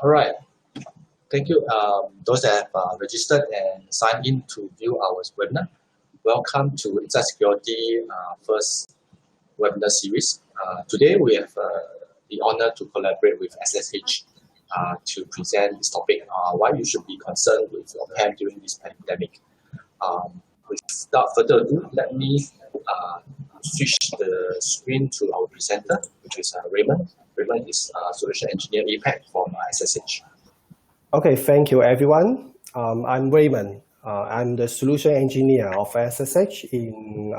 All right. Thank you. Those that have registered and signed in to view our webinar. Welcome to Inside Security first webinar series. Today we have the honor to collaborate with SSH to present this topic, why you should be concerned with your PAM during this pandemic. Without further ado, let me switch the screen to our presenter, which is Raymond. Raymond is Solution Engineer APAC from SSH. Okay, thank you everyone. I'm Raymond. I'm the Solution Engineer of SSH in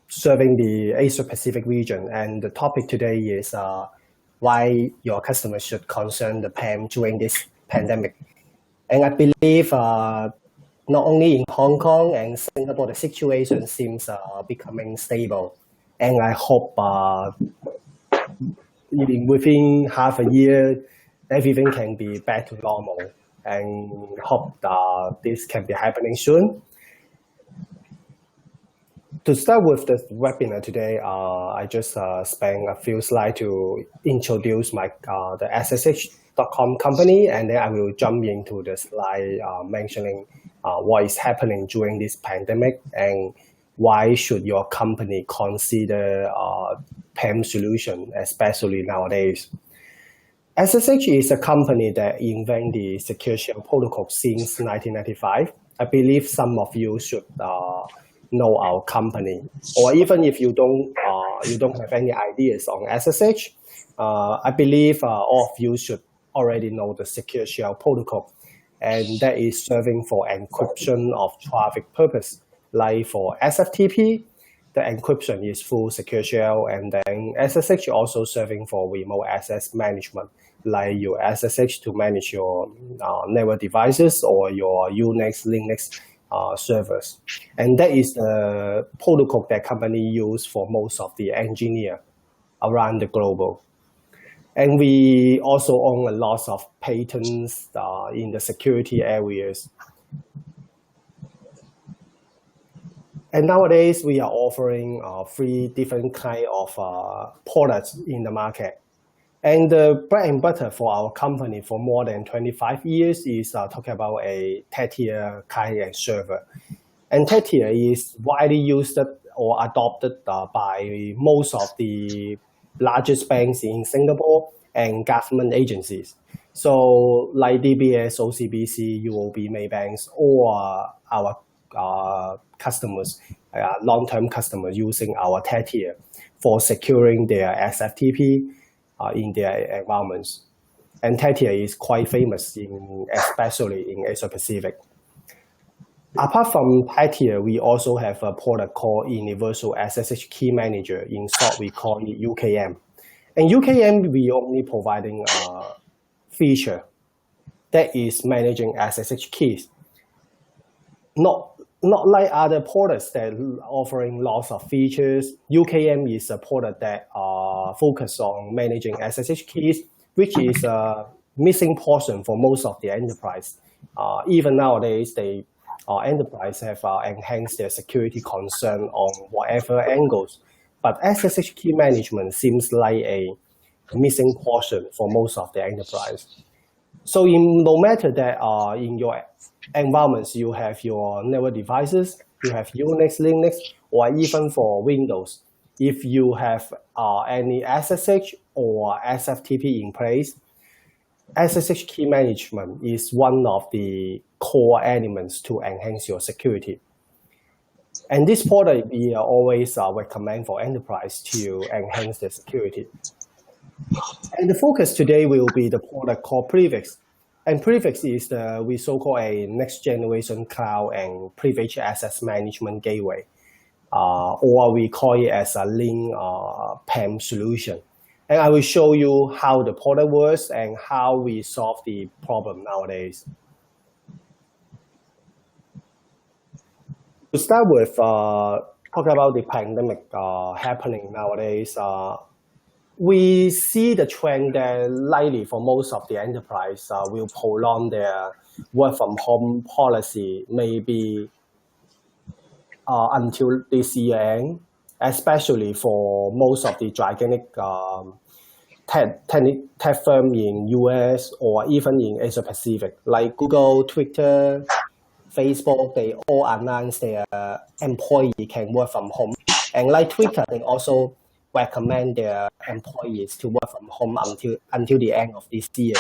serving the Asia Pacific region, and the topic today is why your customers should concern the PAM during this pandemic. And I believe not only in Hong Kong and Singapore, the situation seems becoming stable. And I hope within half a year, everything can be back to normal, and hope this can be happening soon. To start with the webinar today, I just spent a few slides to introduce the SSH.com company, and then I will jump into the slide mentioning what is happening during this pandemic and why should your company consider PAM solution, especially nowadays. SSH is a company that invented the secure shell protocol since 1995. I believe some of you should know our company, or even if you don't have any ideas on SSH, I believe all of you should already know the secure shell protocol, and that is serving for encryption of traffic purpose. Like for SFTP, the encryption is full secure shell, and then SSH also serving for remote access management, like your SSH to manage your network devices or your Unix, Linux servers. And that is the protocol that company use for most of the engineer around the global. And we also own a lot of patents in the security areas. And nowadays, we are offering 3 different kind of products in the market. And the bread and butter for our company for more than 25 years is talking about a third-tier client server. And third-tier is widely used or adopted by most of the largest banks in Singapore and government agencies. So like DBS, OCBC, UOB, Maybanks, or our customers, long-term customers using our third-tier for securing their SFTP in their environments. And third-tier is quite famous, especially in Asia Pacific. Apart from third-tier, we also have a product called Universal SSH Key Manager. In short, we call it UKM. And UKM, we only providing a feature that is managing SSH keys. Not like other products that offering lots of features. UKM is a product that focus on managing SSH keys, which is a missing portion for most of the enterprise. Even nowadays, enterprise have enhanced their security concern on whatever angles. But SSH key management seems like a missing portion for most of the enterprise. So no matter that in your environments, you have your network devices, you have Unix, Linux, or even for Windows. If you have any SSH or SFTP in place, SSH key management is one of the core elements to enhance your security. And this product we always recommend for enterprise to enhance the security. And the focus today will be the product called Prefix. And Prefix is we so-called a next generation cloud and privileged access management gateway, or we call it as a Link PAM solution. And I will show you how the product works and how we solve the problem nowadays. To start with, talk about the pandemic happening nowadays. We see the trend that likely for most of the enterprise will prolong their work from home policy maybe until this year end, especially for most of the gigantic tech firm in US or even in Asia Pacific, like Google, Twitter, Facebook, they all announced their employee can work from home. And like Twitter, they also recommend their employees to work from home until the end of this year.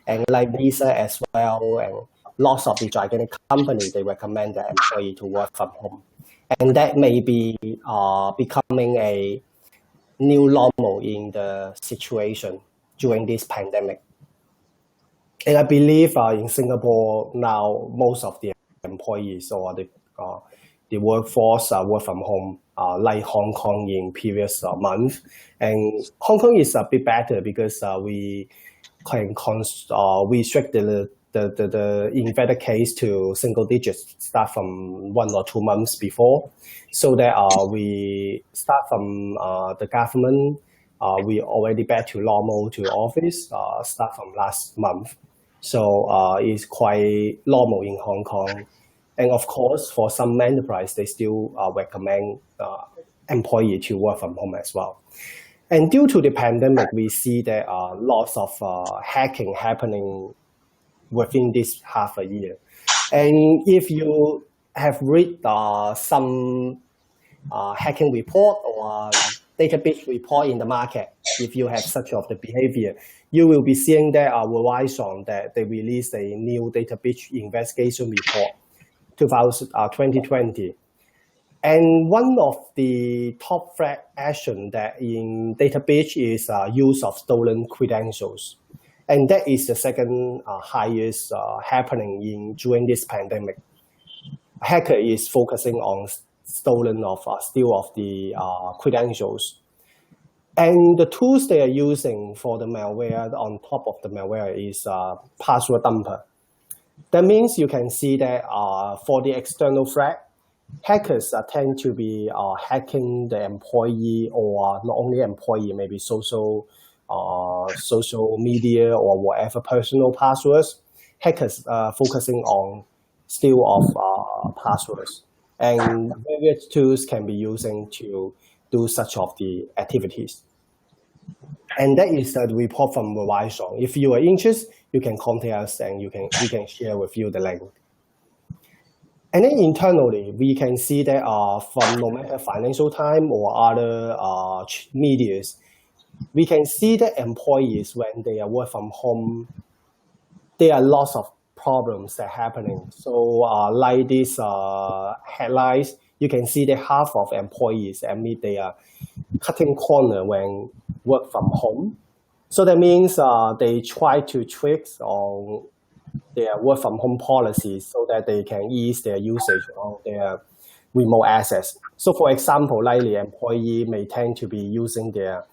And like Visa as well, and lots of the gigantic companies, they recommend their employee to work from home. And that may be becoming a new normal in the situation during this pandemic. And I believe in Singapore now, most of the employees or the workforce work from home, like Hong Kong in previous month. And Hong Kong is a bit better because we can restrict the infected case to single digits, start from 1 or 2 months before, so that we start from the government. We already back to normal to office, start from last month. So it's quite normal in Hong Kong. And of course, for some enterprise, they still recommend employee to work from home as well. And due to the pandemic, we see there are lots of hacking happening within this half a year. And if you have read some hacking report or data breach report in the market, if you have such of the behavior, you will be seeing that Verizon that they released a new data breach investigation report 2020. And one of the top threat action that in data breach is use of stolen credentials. And that is the second highest happening during this pandemic. Hacker is focusing on steal of the credentials. And the tools they are using for the malware, on top of the malware, is password dumper. That means you can see that for the external threat, hackers tend to be hacking the employee, or not only employee, maybe social media or whatever personal passwords. Hackers focusing on steal of passwords, and various tools can be using to do such of the activities. And that is the report from Verizon. If you are interested, you can contact us and we can share with you the link. And then internally, we can see that from no matter Financial Times or other medias, we can see that employees, when they are work from home, there are lots of problems that are happening. So like these headlines, you can see that half of employees admit they are cutting corner when work from home. So that means they try to trick on their work from home policies so that they can ease their usage of their remote access. So for example, likely employee may tend to be using their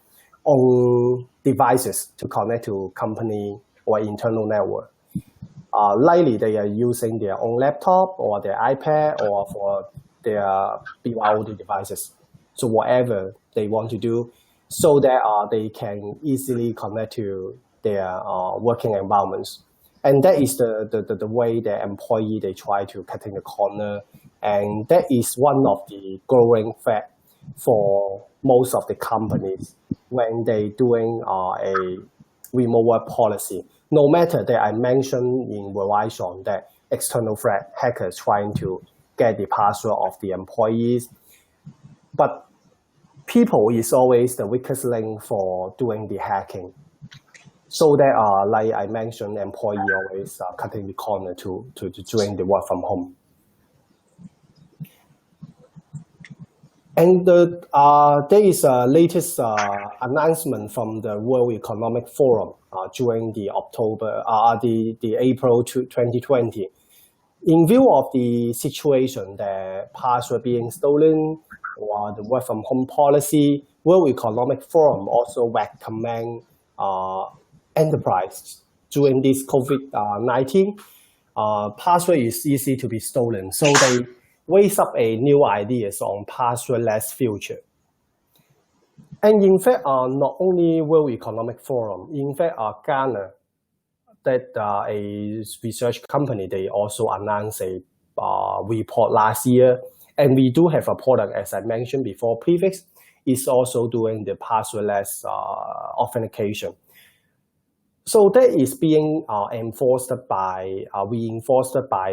own devices to connect to company or internal network. Likely they are using their own laptop or their iPad or for their BYOD devices. So whatever they want to do, so that they can easily connect to their working environments. And that is the way the employee, they try to cutting the corner. And that is one of the growing threat for most of the companies when they doing a remote work policy. No matter that I mentioned in Verizon that external threat hackers trying to get the password of the employees, but people is always the weakest link for doing the hacking. So that like I mentioned, employee always cutting the corner to doing the work from home. And there is a latest announcement from the World Economic Forum during the April 2020. In view of the situation, the password being stolen or the work from home policy, World Economic Forum also recommend enterprise during this COVID-19. Password is easy to be stolen, so they raise up a new ideas on passwordless future. And in fact, not only World Economic Forum, in fact, Ghana, that a research company, they also announced a report last year. And we do have a product, as I mentioned before, Prefix. is also doing the passwordless authentication. So that is being reinforced by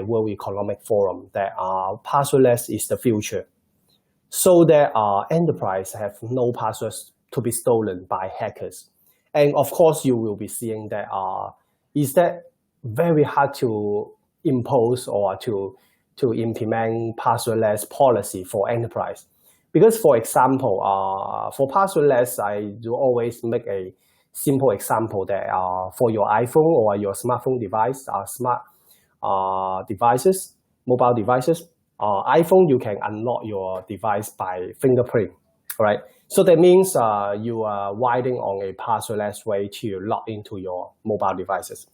World Economic Forum that passwordless is the future, so that enterprise have no passwords to be stolen by hackers. And of course, you will be seeing that is that very hard to impose or to implement passwordless policy for enterprise. Because for example, for passwordless, I do always make a simple example that for your iPhone or your smartphone device, devices, mobile devices, iPhone, you can unlock your device by fingerprint, right? So that means you are riding on a passwordless way to log into your mobile devices.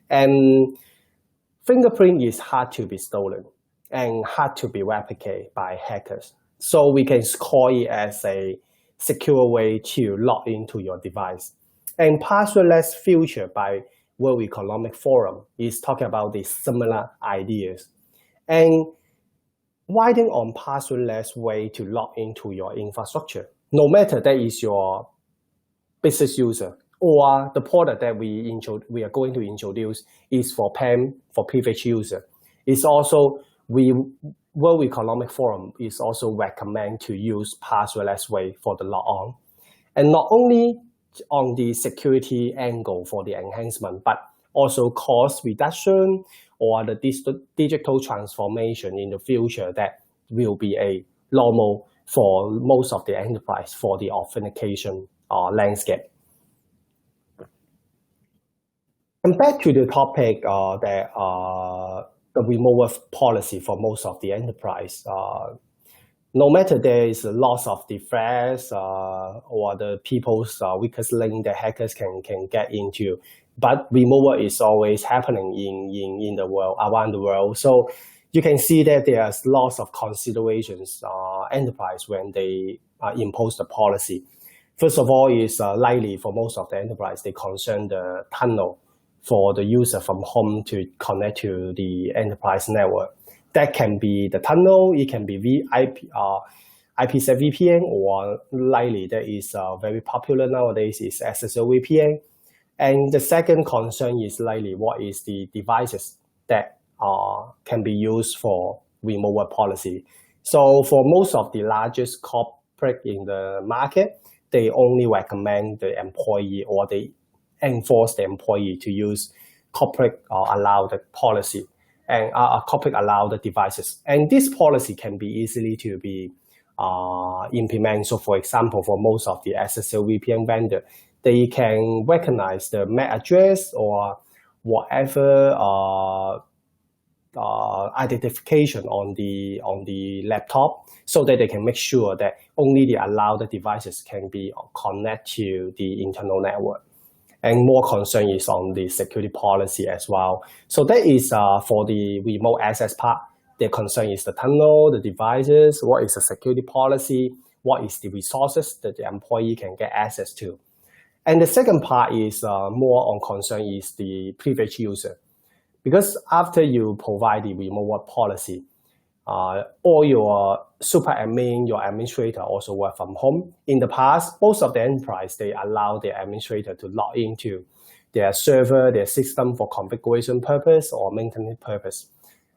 And fingerprint is hard to be stolen and hard to be replicated by hackers. So we can call it as a secure way to log into your device. And passwordless future by World Economic Forum is talking about the similar ideas. And riding on passwordless way to log into your infrastructure, no matter that is your business user or the product that we are going to introduce is for PAM, for privileged user. It's also, World Economic Forum is also recommend to use passwordless way for the log on. And not only on the security angle for the enhancement, but also cost reduction or the digital transformation in the future that will be a normal for most of the enterprise for the authentication landscape. And back to the topic that the removal policy for most of the enterprise. No matter there is a loss of the threats or the people's weakest link that hackers can get into, but removal is always happening in the world, around the world. So you can see that there's lots of considerations enterprise when they impose the policy. First of all, is likely for most of the enterprise, they concern the tunnel for the user from home to connect to the enterprise network. That can be the tunnel, it can be IPsec VPN, or likely that is very popular nowadays is SSL VPN. And the second concern is likely what is the devices that can be used for removal policy. So for most of the largest corporate in the market, they only recommend the employee or they enforce the employee to use corporate allowed policy and corporate allowed devices. And this policy can be easily to be implemented. So for example, for most of the SSL VPN vendor, they can recognize the MAC address or whatever identification on the laptop, so that they can make sure that only the allowed devices can be connected to the internal network. And more concern is on the security policy as well. So that is for the remote access part. The concern is the tunnel, the devices, what is the security policy, what is the resources that the employee can get access to. And the second part is more on concern is the privileged user. Because after you provide the removal policy, all your super admin, your administrator also work from home. In the past, most of the enterprise, they allow their administrator to log into their server, their system for configuration purpose or maintenance purpose.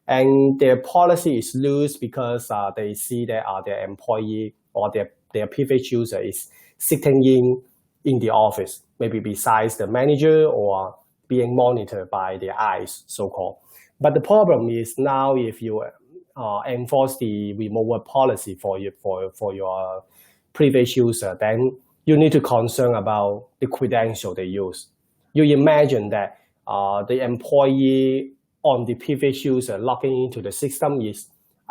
And their policy is loose because they see that their employee or their privileged user is sitting in the office, maybe besides the manager or being monitored by their eyes, so-called. But the problem is now if you enforce the removal policy for your privileged user, then you need to concern about the credential they use. You imagine that the employee on the privileged user logging into the system is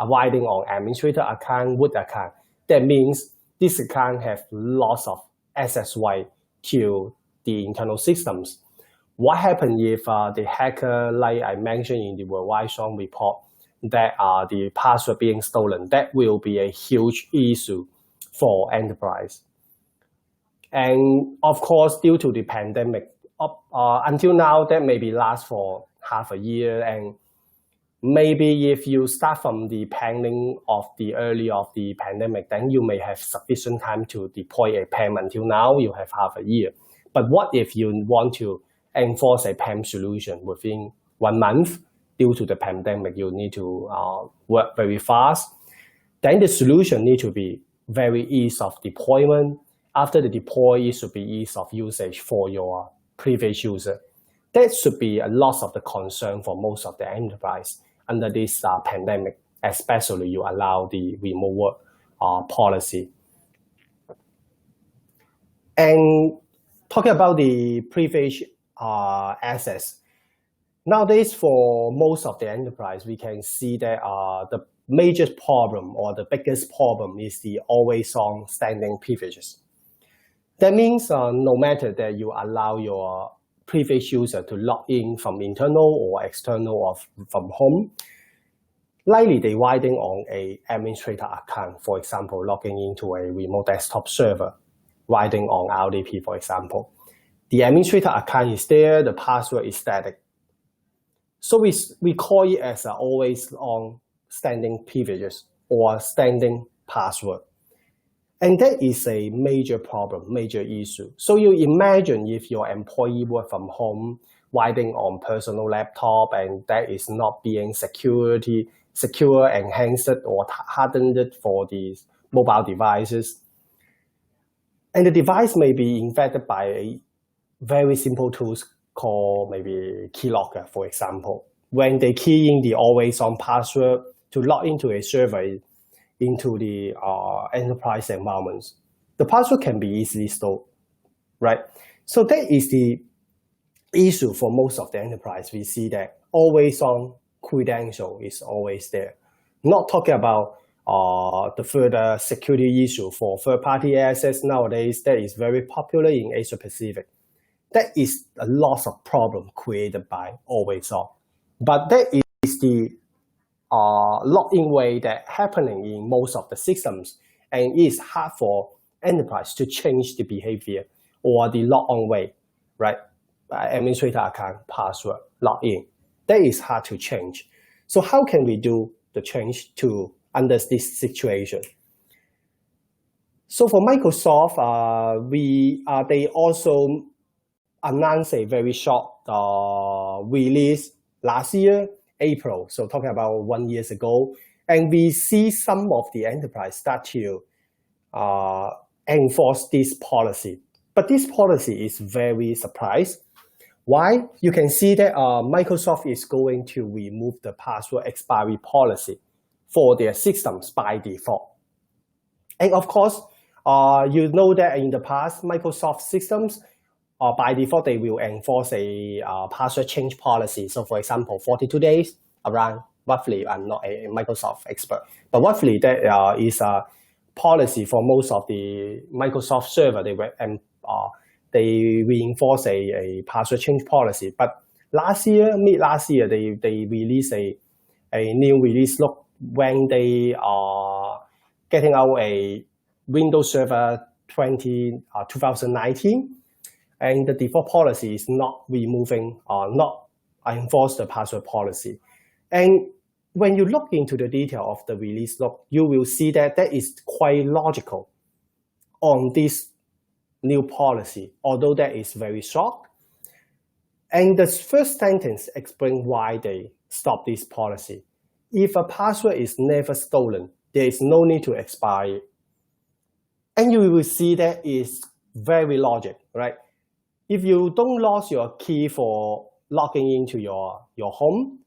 riding on administrator account, root account. That means this account have lots of access right to the internal systems. What happens if the hacker, like I mentioned in the Worldwide Song report, that the password being stolen? That will be a huge issue for enterprise. And of course, due to the pandemic, until now, that maybe last for half a year, and Maybe if you start from the planning of the early of the pandemic, then you may have sufficient time to deploy a PAM. Until now, you have half a year. But what if you want to enforce a PAM solution within 1 month? Due to the pandemic, you need to work very fast. Then the solution need to be very ease of deployment. After the deploy, it should be ease of usage for your previous user. That should be a lot of the concern for most of the enterprise under this pandemic, especially you allow the remote work policy. And talking about the privilege access, nowadays for most of the enterprise, we can see that the major problem or the biggest problem is the always on standing privileges. That means no matter that you allow your previous user to log in from internal or external or from home, likely they riding on a administrator account, for example, logging into a remote desktop server, riding on RDP, for example. The administrator account is there, the password is static. So we call it as always on standing privileges or standing password. And that is a major problem, major issue. So you imagine if your employee work from home, riding on personal laptop, and that is not being secure, enhanced, or hardened for the mobile devices. And the device may be infected by a very simple tools called maybe keylogger, for example. When they key in the always on password to log into a server, into the enterprise environments, the password can be easily stolen, right? So that is the issue for most of the enterprise. We see that always on credential is always there. Not talking about the further security issue for third-party access nowadays that is very popular in Asia Pacific. That is a lot of problem created by always on. But that is the login way that happening in most of the systems, and it's hard for enterprise to change the behavior or the log-on way, right? Administrator account, password, login. That is hard to change. So how can we do the change to under this situation? So for Microsoft, they also announced a very short release last year, April, so talking about 1 year ago, and we see some of the enterprise start to enforce this policy. But this policy is very surprised. Why? You can see that Microsoft is going to remove the password expiry policy for their systems by default. And of course, you know that in the past, Microsoft systems, by default, they will enforce a password change policy. So for example, 42 days, around roughly, I'm not a Microsoft expert, but roughly that is a policy for most of the Microsoft server. They reinforce a password change policy. But mid last year, they released a new release look when they are getting out a Windows Server 2019. And the default policy is not removing or not enforce the password policy. And when you look into the detail of the release log, you will see that that is quite logical on this new policy, although that is very short. And the first sentence explains why they stopped this policy. If a password is never stolen, there is no need to expire it. And you will see that is very logic, right? If you don't lose your key for logging into your home,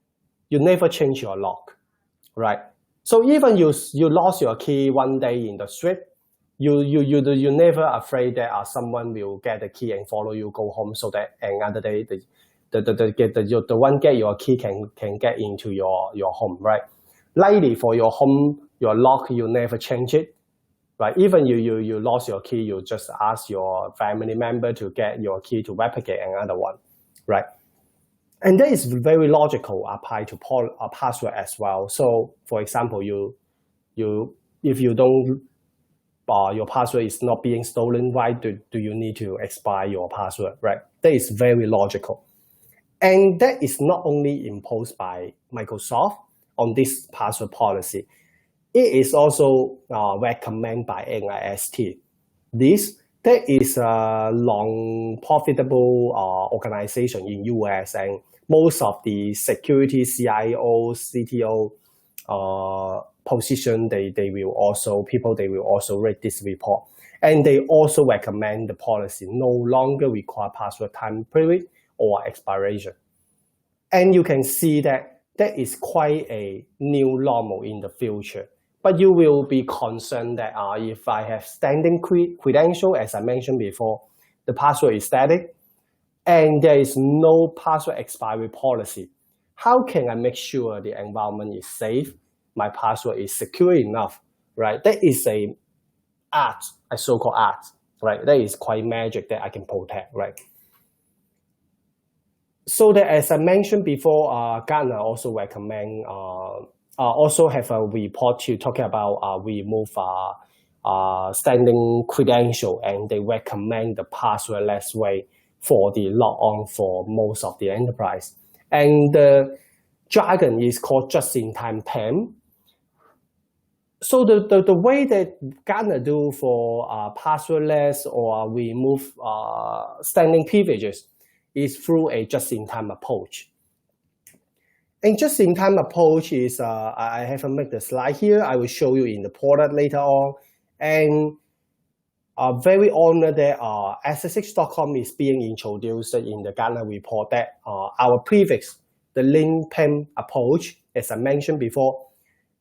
you never change your lock, right? So even you lost your key one day in the street, you're never afraid that someone will get the key and follow you go home, so that another day the one get your key can get into your home, right? Likely for your home, your lock, you never change it. Right? Even you lost your key, you just ask your family member to get your key to replicate another one, right? And that is very logical applied to a password as well. So, for example, if you don't, your password is not being stolen, why do you need to expire your password, right? That is very logical. And that is not only imposed by Microsoft on this password policy, it is also recommended by NIST. That is a long profitable organization in US, and most of the security CIO, CTO position, they will also read this report. And they also recommend the policy no longer require password time period or expiration. And you can see that that is quite a new normal in the future. But you will be concerned that if I have standing credential, as I mentioned before, the password is static, and there is no password expiry policy. How can I make sure the environment is safe, my password is secure enough, right? That is a so-called art, right? That is quite magic that I can protect, right? So that, as I mentioned before, Gartner also recommend, also have a report to talk about remove standing credential, and they recommend the passwordless way for the log-on for most of the enterprise. And the jargon is called just-in-time PAM. So the way that Gartner do for passwordless or remove standing privileges is through a just-in-time approach. And just-in-time approach is, I haven't made the slide here. I will show you in the product later on. And very honored that SSH.com is being introduced in the Gartner report, that our prefix, the link PAM approach, as I mentioned before,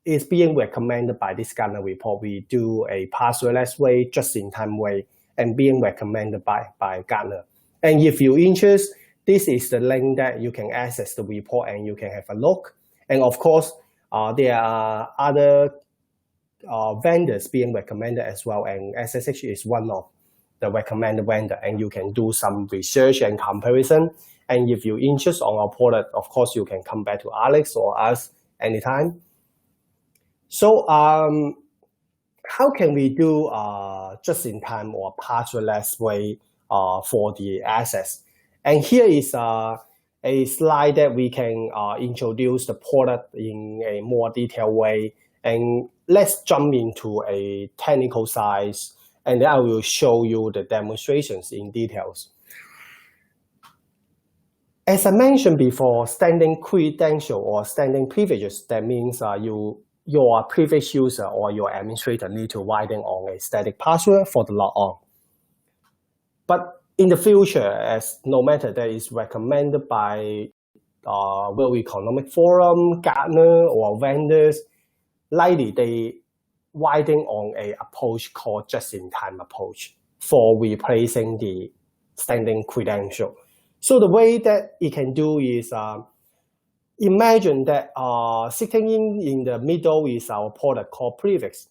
is being recommended by this Gartner report. We do a passwordless way, just-in-time way, and being recommended by Gartner. And if you're interested, this is the link that you can access the report and you can have a look. And of course, there are other vendors being recommended as well, and SSH is one of the recommended vendor, and you can do some research and comparison. And if you're interested on our product, of course, you can come back to Alex or us anytime. So how can we do just-in-time or passwordless way for the access? And here is a slide that we can introduce the product in a more detailed way. And let's jump into a technical side, and then I will show you the demonstrations in details. As I mentioned before, standing credential or standing privileges, that means your previous user or your administrator need to write in on a static password for the logon. But in the future, as no matter that is recommended by World Economic Forum, Gartner, or vendors, likely they writing on a approach called just-in-time approach for replacing the standing credential. So the way that it can do is, imagine that sitting in the middle is our product called prefix.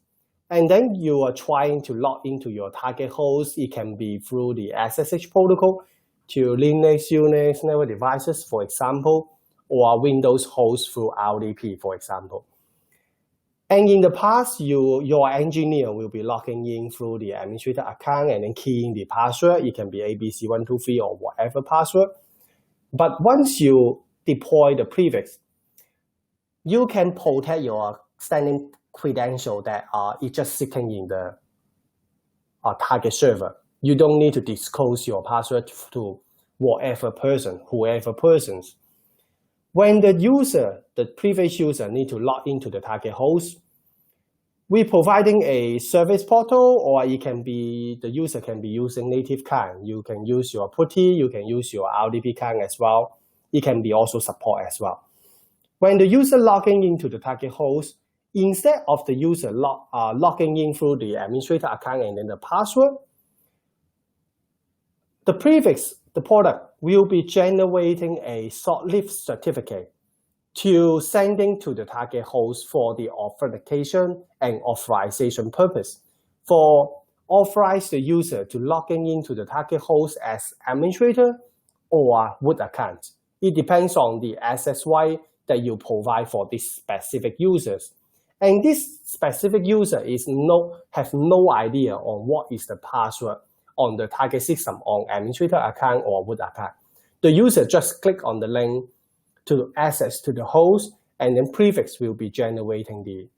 And then you are trying to log into your target host. It can be through the SSH protocol to Linux, Unix, network devices, for example, or Windows host through RDP, for example. And in the past, your engineer will be logging in through the administrator account and then keying the password. It can be ABC123 or whatever password. But once you deploy the prefix, you can protect your standing credential that is just sitting in the target server. You don't need to disclose your password to whoever persons. When the previous user need to log into the target host, we're providing a service portal, or it can be, the user can be using native client. You can use your PuTTY, you can use your RDP client as well. It can be also support as well. When the user logging into the target host, instead of the user logging in through the administrator account and then the password, the prefix, the product, will be generating a short-lived certificate to sending to the target host for the authentication and authorization purpose. For authorize the user to logging into the target host as administrator or root account. It depends on the access right that you provide for these specific users. And this specific user have no idea on what is the password on the target system on administrator account or root account. The user just click on the link to access to the host, and then prefix will be generating the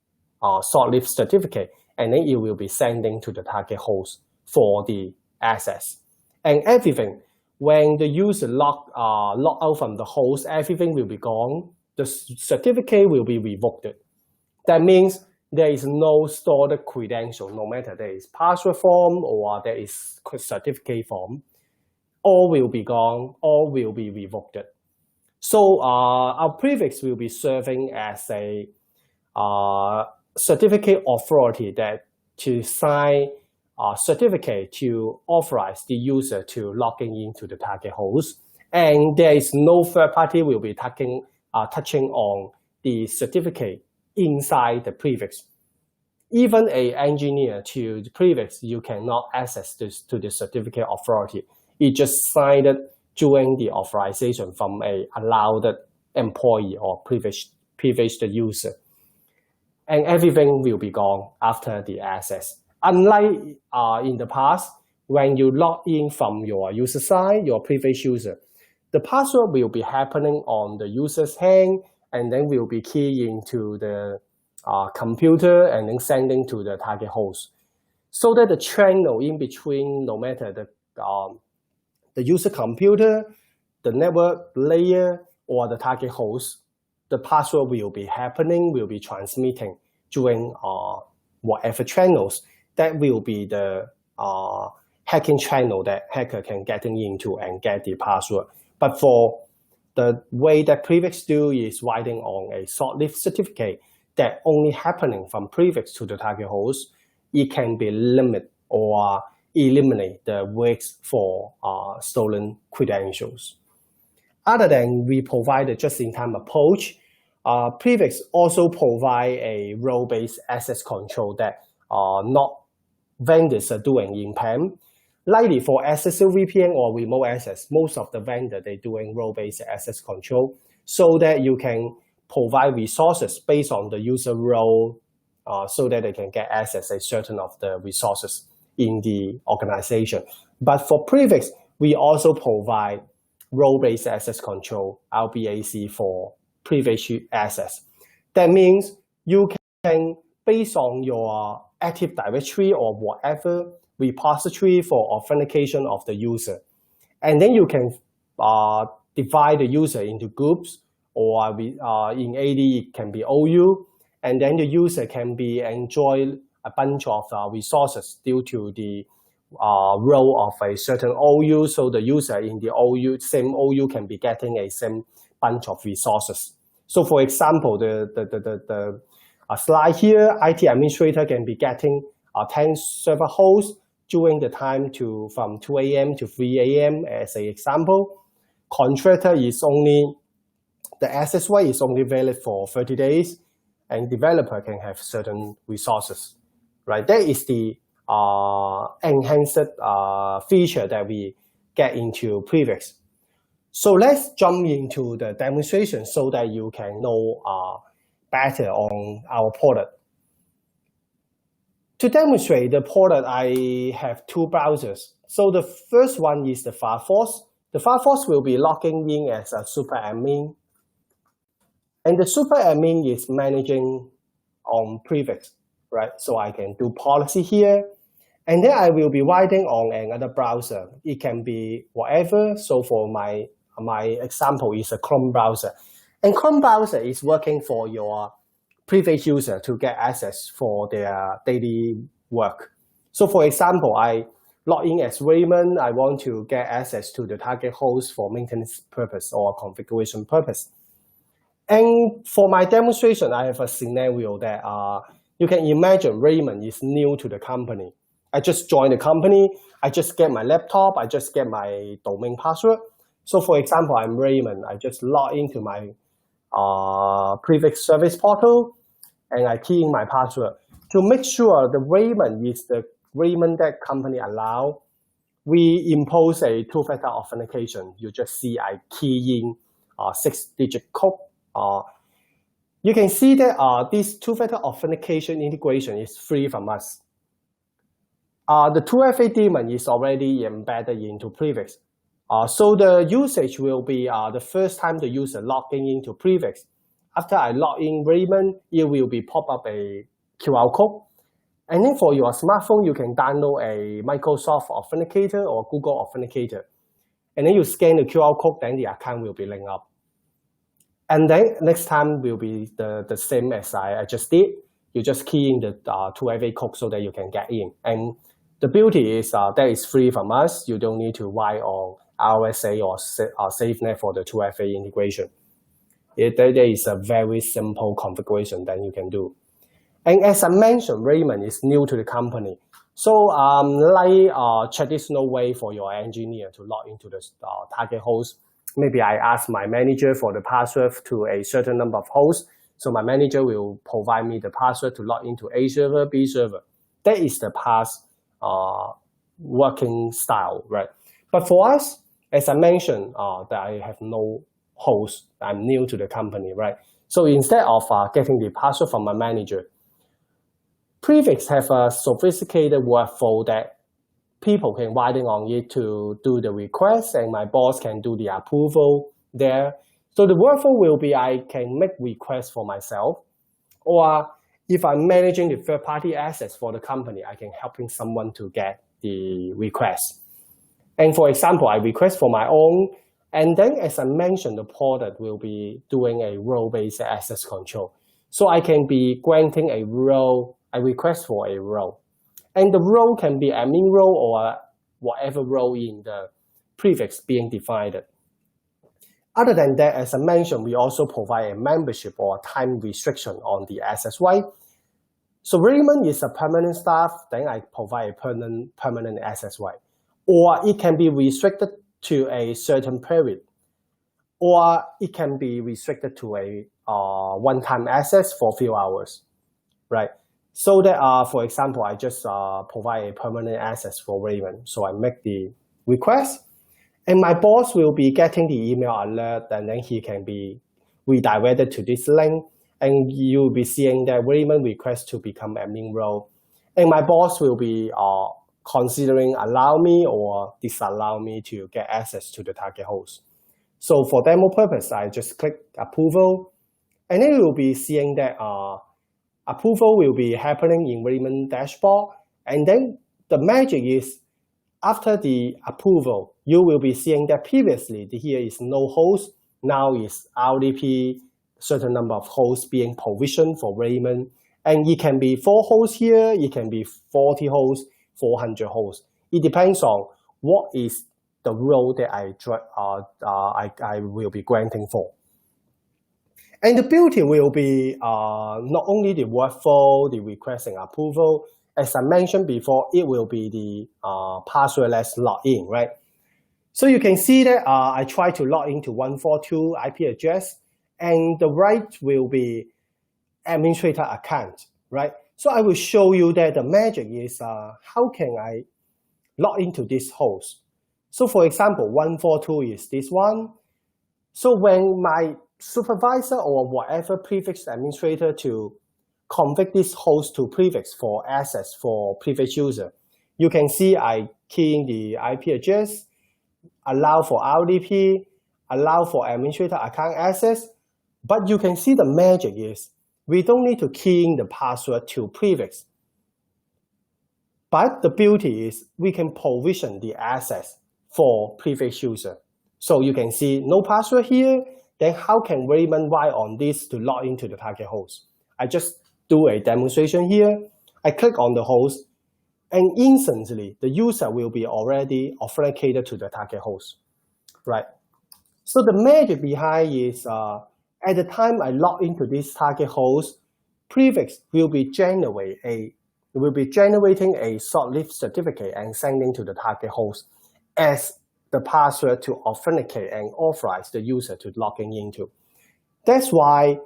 short-lived certificate, and then it will be sending to the target host for the access. And everything, when the user log out from the host, everything will be gone. The certificate will be revoked. That means there is no stored credential, no matter there is password form or there is certificate form. All will be gone, all will be revoked. So our prefix will be serving as a certificate authority that to sign a certificate to authorize the user to logging into the target host. And there is no third party will be touching on the certificate inside the prefix. Even an engineer to the prefix, you cannot access this to the certificate authority. It just signed it during the authorization from a allowed employee or privileged user. And everything will be gone after the access. Unlike in the past, when you log in from your user side, your privileged user, the password will be happening on the user's hand, and then will be keyed into the computer and then sending to the target host. So that the channel in between, no matter the user computer, the network layer, or the target host, the password will be happening, will be transmitting during whatever channels. That will be the hacking channel that hacker can get into and get the password. But for the way that prefix do is writing on a short-lived certificate that only happening from prefix to the target host, it can be limit or eliminate the risks for stolen credentials. Other than we provide a just-in-time approach, prefix also provide a role-based access control that not vendors are doing in PAM. Likely for SSL VPN or remote access, most of the vendors they're doing role-based access control so that you can provide resources based on the user role so that they can get access to certain of the resources in the organization. But for prefix, we also provide role-based access control, RBAC, for privileged access. That means you can, based on your Active Directory or whatever repository for authentication of the user, and then you can divide the user into groups, or in AD it can be OU, and then the user can be enjoy a bunch of resources due to the role of a certain OU. So the user in the same OU can be getting a same bunch of resources. So for example, the slide here, IT administrator can be getting 10 server hosts during the time from 2 a.m. to 3 a.m. as an example. Contractor is only, the access right is only valid for 30 days, and developer can have certain resources, right? That is the enhanced feature that we get into prefix. So let's jump into the demonstration so that you can know better on our product. To demonstrate the product, I have two browsers. So the first one is the Firefox. The Firefox will be logging in as a super admin. And the super admin is managing on prefix, right? So I can do policy here. And then I will be writing on another browser. It can be whatever. So for my example is a Chrome browser. And Chrome browser is working for your privileged user to get access for their daily work. So for example, I log in as Raymond. I want to get access to the target host for maintenance purpose or configuration purpose. And for my demonstration, I have a scenario that you can imagine Raymond is new to the company. I just joined the company. I just get my laptop. I just get my domain password. So for example, I'm Raymond. I just log into my prefix service portal, and I key in my password. To make sure the Raymond is the Raymond that company allow, we impose a two-factor authentication. You just see I key in 6-digit code. You can see that this two-factor authentication integration is free from us. The 2FA daemon is already embedded into prefix. So the usage will be the first time the user logging into Prefix. After I log in Raymond, it will be pop up a QR code. And then for your smartphone, you can download a Microsoft Authenticator or Google Authenticator. And then you scan the QR code, then the account will be linked up. And then next time will be the same as I just did. You just key in the 2FA code so that you can get in. And the beauty is that is free from us. You don't need to write on RSA or SafeNet for the 2FA integration. There is a very simple configuration that you can do. And as I mentioned, Raymond is new to the company. So traditional way for your engineer to log into the target host, maybe I ask my manager for the password to a certain number of hosts. So my manager will provide me the password to log into A server, B server. That is the past working style, right? But for us, as I mentioned, that I have no host, I'm new to the company, right? So instead of getting the password from my manager, Prefix have a sophisticated workflow that people can write on it to do the request, and my boss can do the approval there. So the workflow will be I can make requests for myself, or if I'm managing the third-party assets for the company, I can helping someone to get the request. And for example, I request for my own, and then as I mentioned, the product will be doing a role-based access control. So I can be granting a role, I request for a role. And the role can be admin role or whatever role in the prefix being defined. Other than that, as I mentioned, we also provide a membership or time restriction on the access right. So Raymond is a permanent staff, then I provide a permanent access right. Or it can be restricted to a certain period. Or it can be restricted to a one-time access for a few hours, right? So that, for example, I just provide a permanent access for Raymond. So I make the request, and my boss will be getting the email alert, and then he can be redirected to this link, and you'll be seeing that Raymond request to become admin role. And my boss will be considering allow me or disallow me to get access to the target host. So for demo purpose, I just click approval, and then you'll be seeing that approval will be happening in Raymond dashboard. And then the magic is after the approval, you will be seeing that previously here is no host, now is RDP, certain number of hosts being provisioned for Raymond. And it can be 4 hosts here, it can be 40 hosts, 400 hosts. It depends on what is the role that I will be granting for. And the beauty will be not only the workflow, the request and approval. As I mentioned before, it will be the passwordless login, right? So you can see that I try to log into 142 IP address, and the right will be administrator account, right? So I will show you that the magic is how can I log into this host. So for example, 142 is this one. So when my supervisor or whatever prefix administrator to configure this host to prefix for access for prefix user, you can see I key in the IP address, allow for RDP, allow for administrator account access, but you can see the magic is we don't need to key in the password to prefix. But the beauty is we can provision the access for prefix user. So you can see no password here, then how can Raymond write on this to log into the target host? I just do a demonstration here. I click on the host, and instantly the user will be already authenticated to the target host, right? So the magic behind is at the time I log into this target host, prefix will be generating a short-lived certificate and sending to the target host as the password to authenticate and authorize the user to logging into. That's why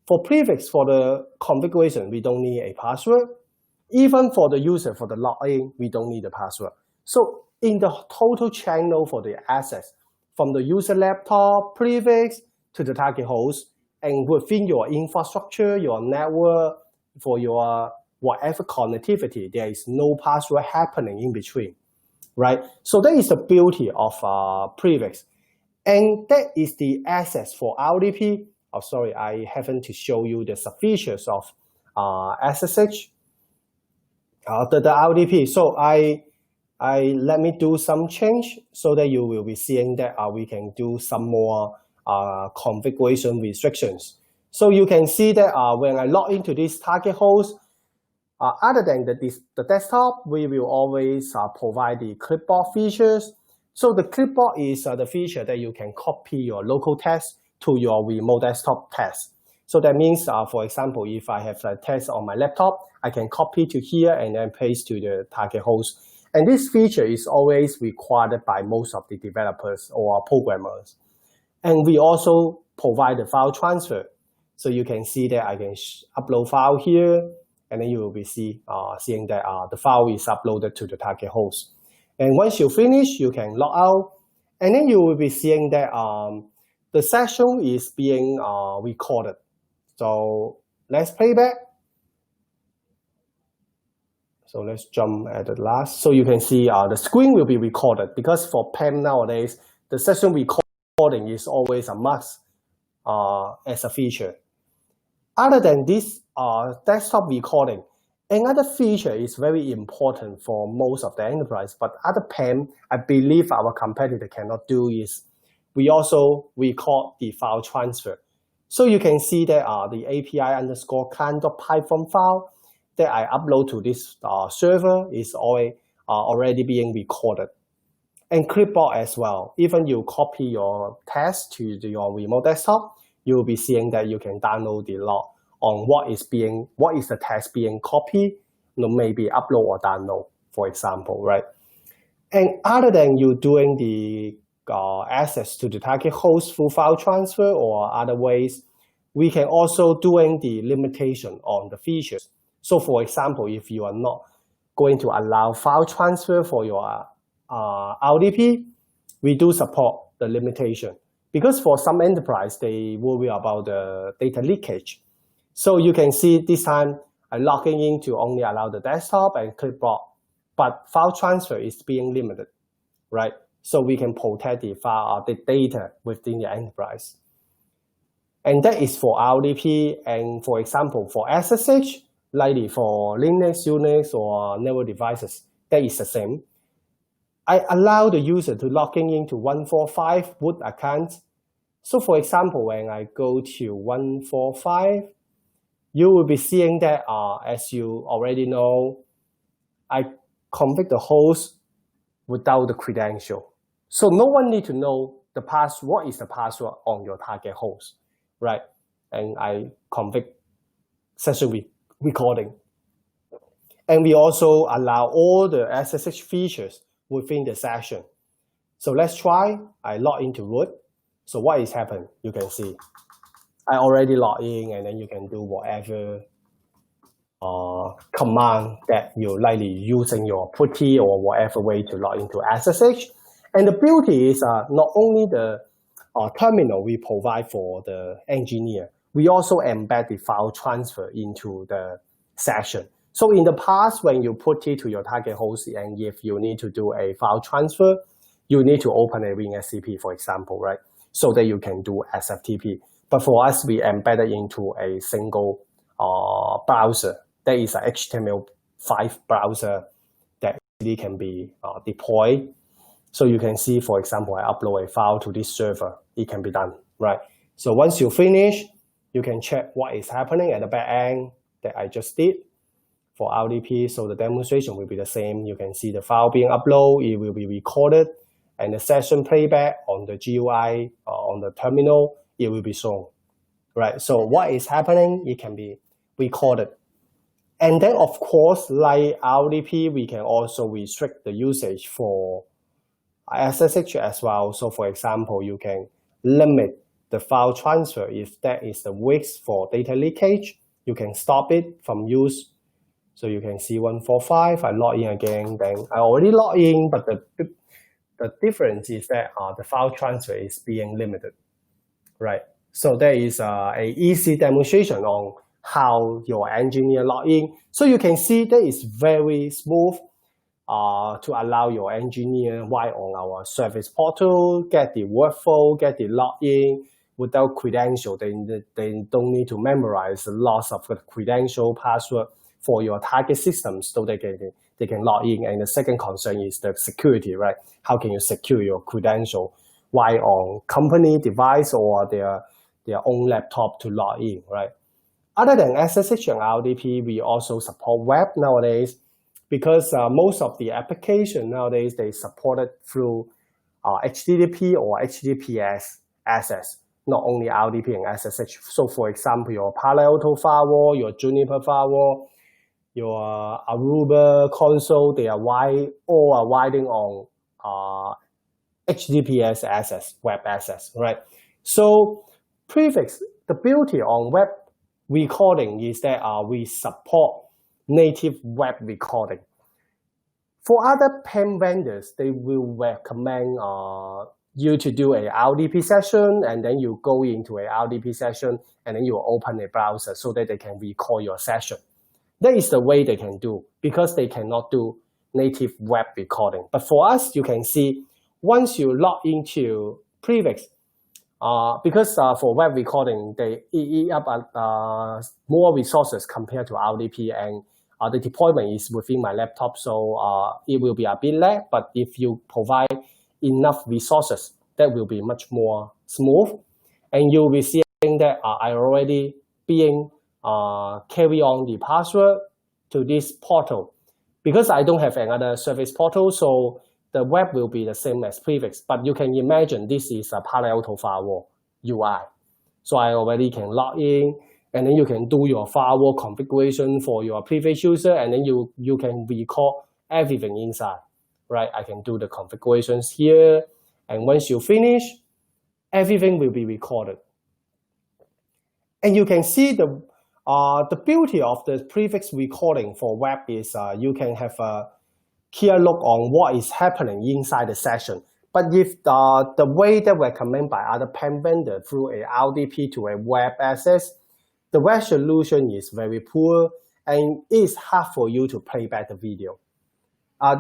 for prefix, for the configuration, we don't need a password. Even for the user, for the login, we don't need a password. So in the total channel for the access, from the user laptop, prefix, to the target host, and within your infrastructure, your network, for your whatever connectivity, there is no password happening in between. right? So that is the beauty of Prefix. And that is the access for RDP. Oh, sorry, I haven't to show you the features of SSH, the RDP. So let me do some change so that you will be seeing that we can do some more configuration restrictions. So you can see that when I log into this target host, other than the desktop, we will always provide the clipboard features. So the clipboard is the feature that you can copy your local test to your remote desktop test. So that means, for example, if I have a test on my laptop, I can copy to here and then paste to the target host. And this feature is always required by most of the developers or programmers. And we also provide the file transfer. So you can see that I can upload file here, and then you will be seeing that the file is uploaded to the target host. And once you finish, you can log out, and then you will be seeing that the session is being recorded. So let's play back. So let's jump at the last. So you can see the screen will be recorded, because for PAM nowadays, the session recording is always a must as a feature. Other than this desktop recording, another feature is very important for most of the enterprise, but other PAM, I believe our competitor cannot do, is we also record the file transfer. So you can see that the API_client.python file that I upload to this server is already being recorded. And clipboard as well. Even you copy your test to your remote desktop, you will be seeing that you can download the log on what is the test being copied, maybe upload or download, for example, right? And other than you doing the access to the target host through file transfer or other ways, we can also doing the limitation on the features. So for example, if you are not going to allow file transfer for your RDP, we do support the limitation. Because for some enterprise, they worry about the data leakage. So you can see this time, I'm logging in to only allow the desktop and clipboard, but file transfer is being limited, right? So we can protect the data within the enterprise. And that is for RDP. And for example, for SSH, likely for Linux, Unix, or network devices, that is the same. I allow the user to logging into 145 root account. So for example, when I go to 145, you will be seeing that, as you already know, I config the host without the credential. So no one need to know the what is the password on your target host, right? And I config session recording. And we also allow all the SSH features within the session. So let's try. I log into root. So what is happening? You can see I already log in, and then you can do whatever command that you're likely using your putty or whatever way to log into SSH. And the beauty is not only the terminal we provide for the engineer, we also embed the file transfer into the session. So in the past, when you put it to your target host, and if you need to do a file transfer, you need to open a WinSCP, for example, right? So that you can do SFTP. But for us, we embedded into a single browser. That is an HTML5 browser that really can be deployed. So you can see, for example, I upload a file to this server. It can be done, right? So once you finish, you can check what is happening at the back end that I just did for RDP. So the demonstration will be the same. You can see the file being uploaded. It will be recorded. And the session playback on the GUI, on the terminal, it will be shown, right? So what is happening, it can be recorded. And then, of course, like RDP, we can also restrict the usage for SSH as well. So for example, you can limit the file transfer. If that is the risk for data leakage, you can stop it from use. So you can see 145, I log in again, then I already log in, but the difference is that the file transfer is being limited, right? So there is an easy demonstration on how your engineer log in. So you can see that is very smooth. to allow your engineer while on our service portal, get the workflow, get the login without credential. They don't need to memorize lots of the credential password for your target systems so they can log in. And the second concern is the security, right? How can you secure your credential while on company device or their own laptop to log in, right? Other than SSH and RDP, we also support web nowadays because most of the application nowadays, they support it through HTTP or HTTPS access, not only RDP and SSH. So for example, your Palo Alto firewall, your Juniper firewall, your Aruba console, they are all are riding on HTTPS access, web access, right? So Prefix, the beauty on web recording is that we support native web recording. For other PAM vendors, they will recommend you to do a RDP session, and then you go into a RDP session, and then you open a browser so that they can record your session. That is the way they can do, because they cannot do native web recording. But for us, you can see once you log into Prefix, because for web recording, they eat up more resources compared to RDP, and the deployment is within my laptop, so it will be a bit lag. But if you provide enough resources, that will be much more smooth. And you'll be seeing that I already being carry on the password to this portal. Because I don't have another service portal, so the web will be the same as Prefix. But you can imagine this is a Palo Alto firewall UI. So I already can log in, and then you can do your firewall configuration for your Prefix user, and then you can record everything inside, right? I can do the configurations here, and once you finish, everything will be recorded. And you can see the beauty of the Prefix recording for web is you can have a clear look on what is happening inside the session. But if the way that recommended by other PAM vendor through a RDP to a web access, the resolution is very poor, and it's hard for you to play back the video. I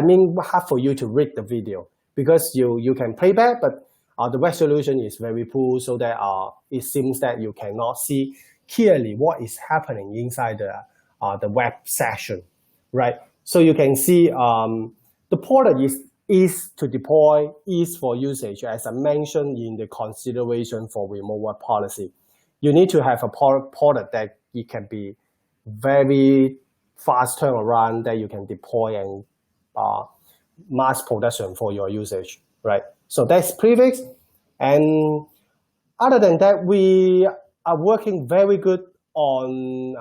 mean, hard for you to read the video, because you can play back, but the resolution is very poor, so that it seems that you cannot see clearly what is happening inside the web session, right? So you can see the portal is easy to deploy, easy for usage, as I mentioned in the consideration for remote work policy. You need to have a product that it can be very fast turnaround, that you can deploy and mass production for your usage, right? So that's Prefix. And other than that, we are working very good on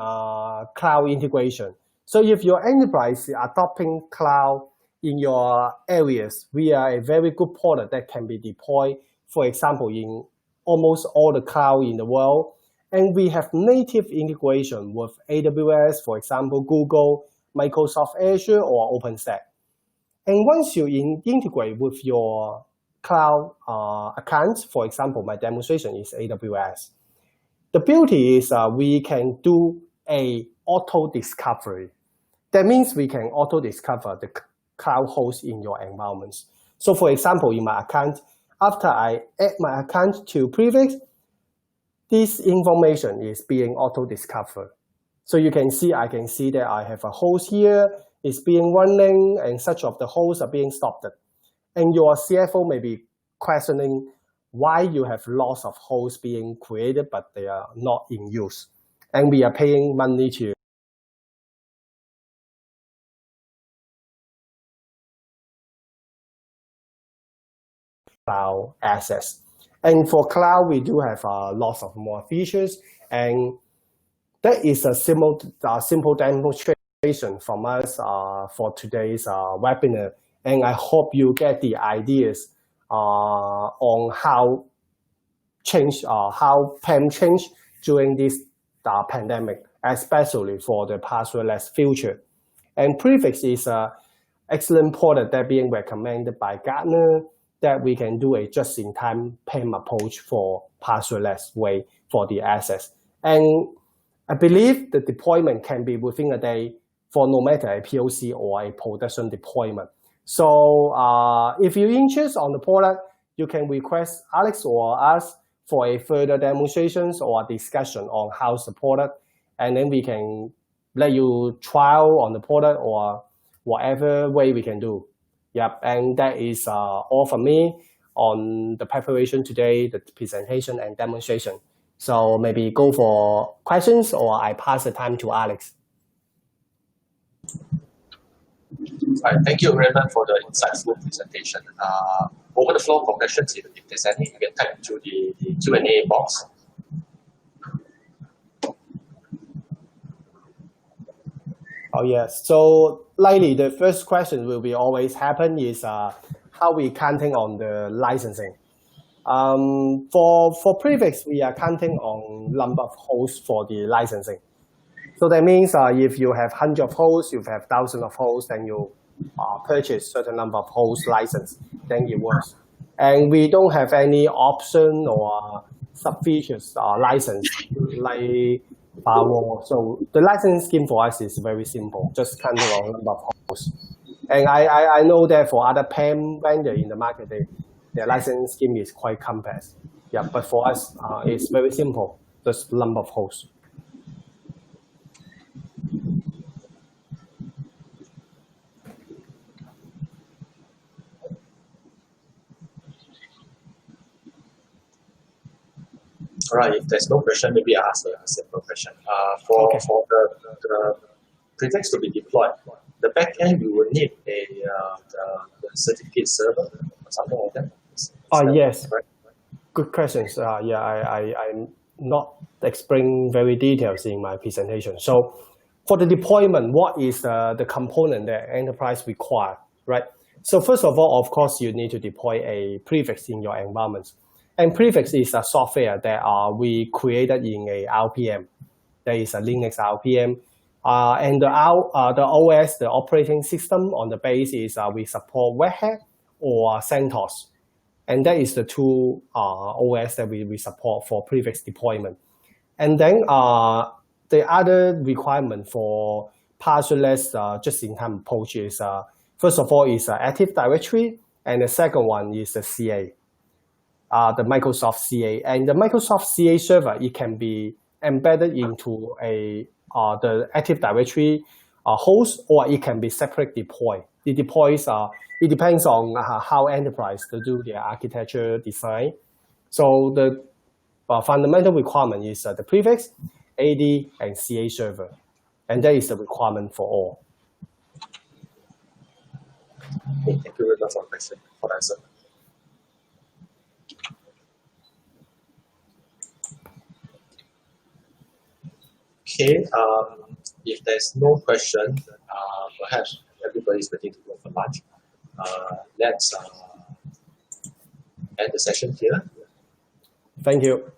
cloud integration. So if your enterprise is adopting cloud in your areas, we are a very good product that can be deployed, for example, in almost all the cloud in the world. And we have native integration with AWS, for example, Google, Microsoft Azure, or OpenStack. And once you integrate with your cloud accounts, for example, my demonstration is AWS. The beauty is we can do a auto discovery. That means we can auto discover the cloud host in your environments. So for example, in my account, after I add my account to Prefix, this information is being auto discovered. So you can see, I can see that I have a host here, it's being running, and such of the hosts are being stopped. And your CFO may be questioning why you have lots of hosts being created, but they are not in use. And we are paying money to cloud access. And for cloud, we do have lots of more features. And that is a simple demonstration from us for today's webinar. And I hope you get the ideas on how PAM changed during this pandemic, especially for the passwordless future. And Prefix is an excellent product that being recommended by Gartner, that we can do a just-in-time PAM approach for passwordless way for the access. And I believe the deployment can be within a day for no matter a POC or a production deployment. So if you're interested on the product, you can request Alex or us for a further demonstrations or discussion on how's the product, and then we can let you trial on the product or whatever way we can do. Yep, and that is all from me on the preparation today, the presentation and demonstration. So maybe go for questions or I pass the time to Alex. Right, thank you, Raymond, for the insightful presentation. Over the floor for questions, if there's any, you can type into the Q&A box. Oh yes, so likely the first question will be always happen is how we counting on the licensing. For prefix, we are counting on number of hosts for the licensing. So that means if you have 100 of hosts, you have 1,000 of hosts, then you purchase certain number of host license, then it works. And we don't have any option or sub-features license like firewall. So the license scheme for us is very simple, just counting on number of hosts. And I know that for other PAM vendor in the market, their license scheme is quite complex. Yeah, but for us, it's very simple, just number of hosts. All right, if there's no question, maybe I ask a simple question. For the prefix to be deployed, the backend you will need the certificate server or something like that. Yes, right? Good questions. Yeah, I'm not explaining very details in my presentation. So for the deployment, what is the component that enterprise require, right? So first of all, of course, you need to deploy a prefix in your environment. And prefix is a software that we created in a RPM. There is a Linux RPM. And the OS, the operating system on the base is we support Red Hat or CentOS. And that is the two OS that we support for prefix deployment. And then the other requirement for passwordless just-in-time approach is, first of all, is Active Directory. And the second one is the CA. The Microsoft CA, and the Microsoft CA server, it can be embedded into the Active Directory host, or it can be separate deploy. It deploys. It depends on how enterprise to do their architecture design. So the fundamental requirement is the prefix, AD, and CA server, and that is the requirement for all. Thank you very much for the question, for the answer. Okay, if there's no question, perhaps everybody's waiting to go for lunch. Let's end the session here. Thank you.